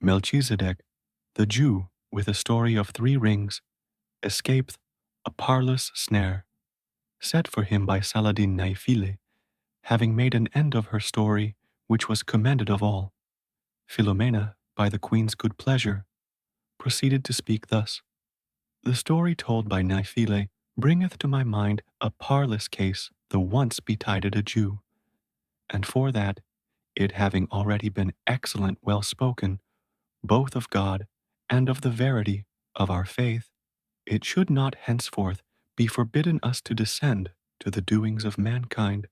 Melchizedek, the Jew, with a story of 3 rings, escaped a parlous snare, set for him by Saladin Naifile, having made an end of her story, which was commended of all. Philomena, by the queen's good pleasure, proceeded to speak thus. The story told by Naifile bringeth to my mind a parlous case the once betided a Jew, and for that, it having already been excellent well spoken, both of God and of the verity of our faith, it should not henceforth be forbidden us to descend to the doings of mankind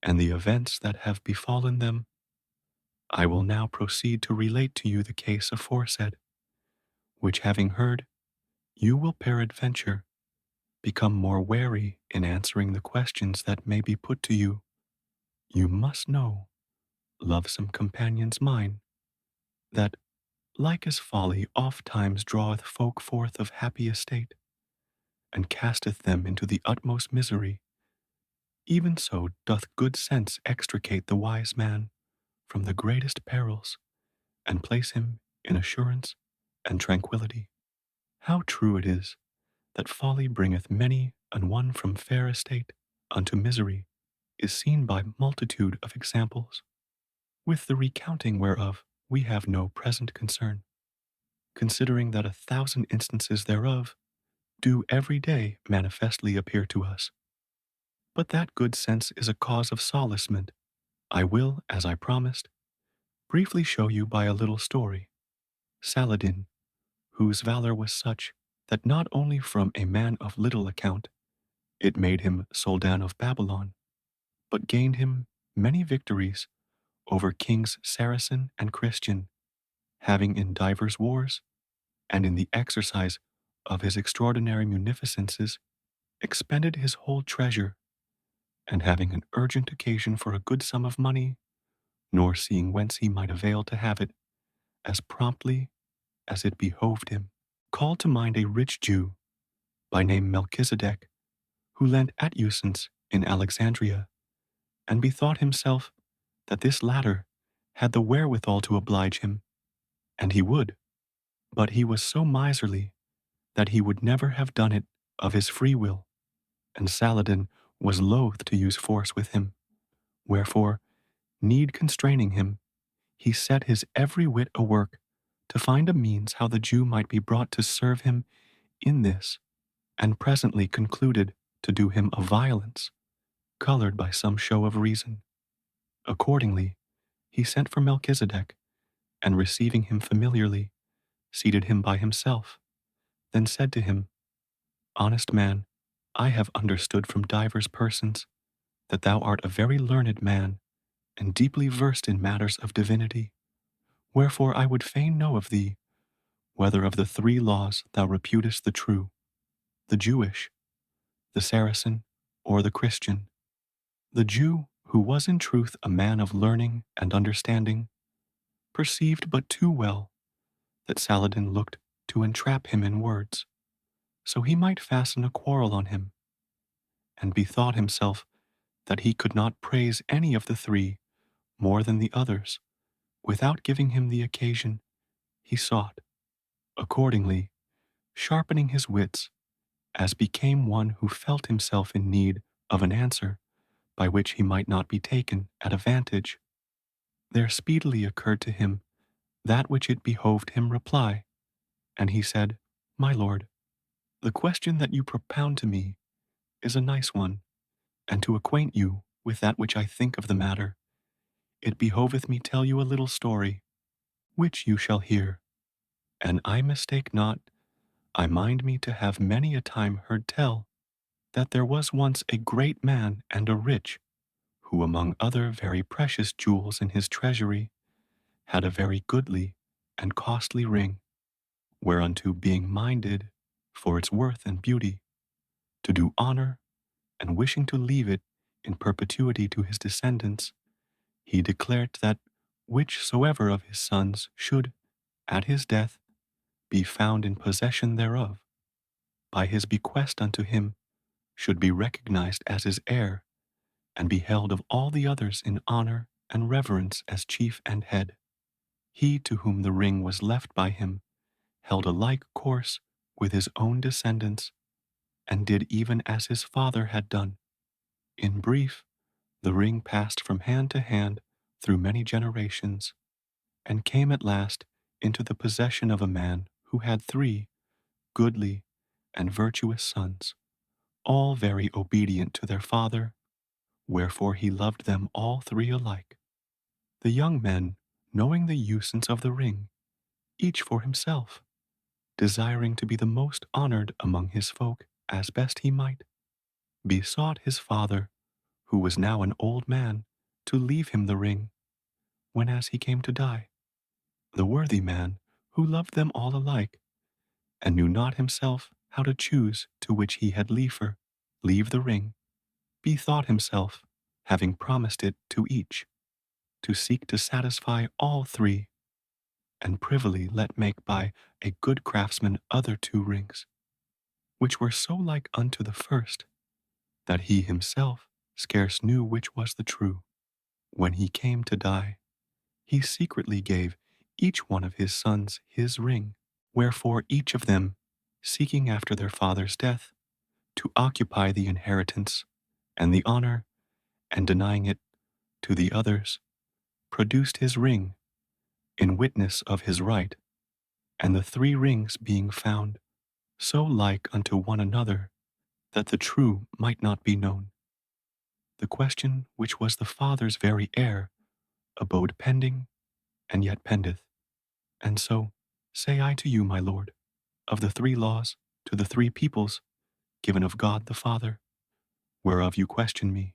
and the events that have befallen them. I will now proceed to relate to you the case aforesaid, which having heard, you will peradventure become more wary in answering the questions that may be put to you. You must know, lovesome companions mine, that like as folly oft times draweth folk forth of happy estate, and casteth them into the utmost misery, even so doth good sense extricate the wise man from the greatest perils, and place him in assurance and tranquillity. How true it is that folly bringeth many an one from fair estate unto misery is seen by multitude of examples, with the recounting whereof we have no present concern, considering that 1,000 instances thereof do every day manifestly appear to us. But that good sense is a cause of solacement. I will, as I promised, briefly show you by a little story. Saladin, whose valor was such that not only from a man of little account it made him Soldan of Babylon, but gained him many victories over kings Saracen and Christian, having in divers wars, and in the exercise of his extraordinary munificences, expended his whole treasure, and having an urgent occasion for a good sum of money, nor seeing whence he might avail to have it, as promptly as it behoved him, called to mind a rich Jew, by name Melchizedek, who lent adjutants in Alexandria, and bethought himself that this latter had the wherewithal to oblige him, and he would, but he was so miserly that he would never have done it of his free will, and Saladin was loath to use force with him, wherefore, need constraining him, he set his every wit a work to find a means how the Jew might be brought to serve him in this, and presently concluded to do him a violence, colored by some show of reason. Accordingly, he sent for Melchizedek, and receiving him familiarly, seated him by himself, then said to him, Honest man, I have understood from divers persons that thou art a very learned man, and deeply versed in matters of divinity. Wherefore I would fain know of thee, whether of the 3 laws thou reputest the true, the Jewish, the Saracen, or the Christian. The Jew, who was in truth a man of learning and understanding, perceived but too well that Saladin looked to entrap him in words, so he might fasten a quarrel on him, and bethought himself that he could not praise any of the 3 more than the others, without giving him the occasion he sought. Accordingly, sharpening his wits, as became one who felt himself in need of an answer by which he might not be taken at a vantage, there speedily occurred to him that which it behoved him reply, and he said, My lord, the question that you propound to me is a nice one, and to acquaint you with that which I think of the matter, it behoveth me tell you a little story, which you shall hear. And I mistake not, I mind me to have many a time heard tell, that there was once a great man and a rich, who among other very precious jewels in his treasury, had a very goodly and costly ring, whereunto being minded, for its worth and beauty, to do honor, and wishing to leave it in perpetuity to his descendants, he declared that whichsoever of his sons should, at his death, be found in possession thereof, by his bequest unto him, should be recognized as his heir, and be held of all the others in honor and reverence as chief and head. He to whom the ring was left by him held a like course with his own descendants, and did even as his father had done. In brief, the ring passed from hand to hand through many generations, and came at last into the possession of a man who had 3 goodly and virtuous sons, all very obedient to their father, wherefore he loved them all 3 alike. The young men, knowing the usance of the ring, each for himself, desiring to be the most honored among his folk as best he might, besought his father, who was now an old man, to leave him the ring, whenas he came to die. The worthy man, who loved them all alike, and knew not himself how to choose to which he had liefer leave the ring, bethought himself, having promised it to each, to seek to satisfy all 3, and privily let make by a good craftsman other 2 rings, which were so like unto the first, that he himself scarce knew which was the true. When he came to die, he secretly gave each one of his sons his ring, wherefore each of them, seeking after their father's death, to occupy the inheritance and the honor, and denying it to the others, produced his ring in witness of his right, and the 3 rings being found so like unto one another that the true might not be known, the question which was the father's very heir abode pending, and yet pendeth. And so say I to you, my lord, of the 3 laws to the 3 peoples given of God the Father, whereof you question me,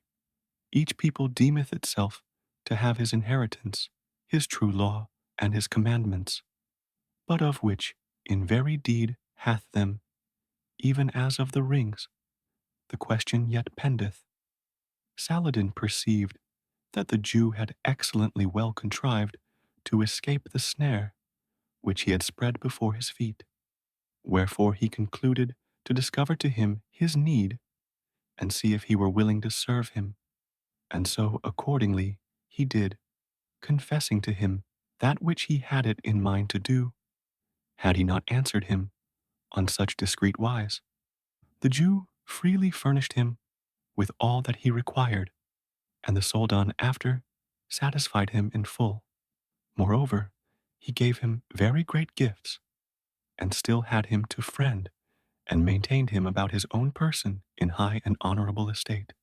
each people deemeth itself to have his inheritance, his true law, and his commandments, but of which in very deed hath them, even as of the rings, the question yet pendeth. Saladin perceived that the Jew had excellently well contrived to escape the snare which he had spread before his feet, wherefore he concluded to discover to him his need, and see if he were willing to serve him. And so accordingly he did, confessing to him that which he had it in mind to do, had he not answered him on such discreet wise. The Jew freely furnished him with all that he required, and the Soldan after satisfied him in full. Moreover, he gave him very great gifts, and still had him to friend, and maintained him about his own person in high and honorable estate.